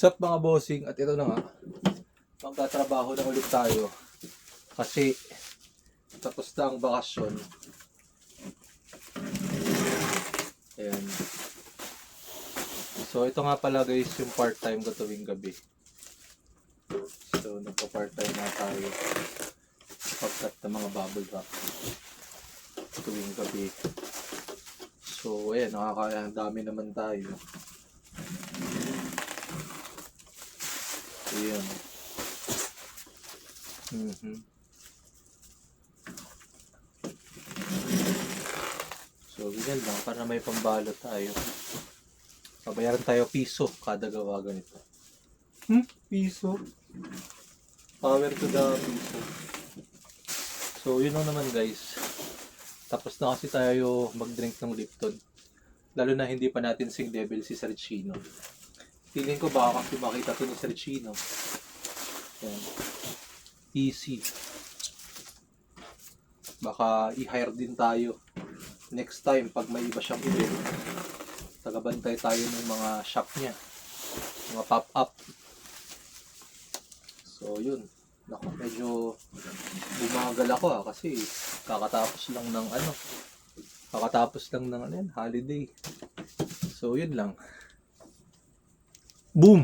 What's up mga bossing? At ito na nga, magtatrabaho na ulit tayo kasi tapos na ang bakasyon. Ayan. So ito nga pala guys yung part-time ko tuwing gabi. So nagpa-part-time na tayo pagkat ng mga bubble wrap tuwing gabi. So ayan, ang dami naman tayo. Ayan. So ganyan lang para may pambalot tayo. Pabayaran tayo piso kada gawa ganito. Piso? Power to the piso. So yun lang naman guys. Tapos na kasi tayo mag-drink ng Lipton. Lalo na hindi pa natin sing level si Sir Chino. Feeling ko baka kasi makita to ni Sir Chino. Yan. Easy. Baka i-hire din tayo. Next time pag may iba siyang event. Tagabantay tayo ng mga shop niya. Mga pop-up. So yun. Naku, medyo bumagal ako kasi kakatapos lang ng holiday. So yun lang. Boom!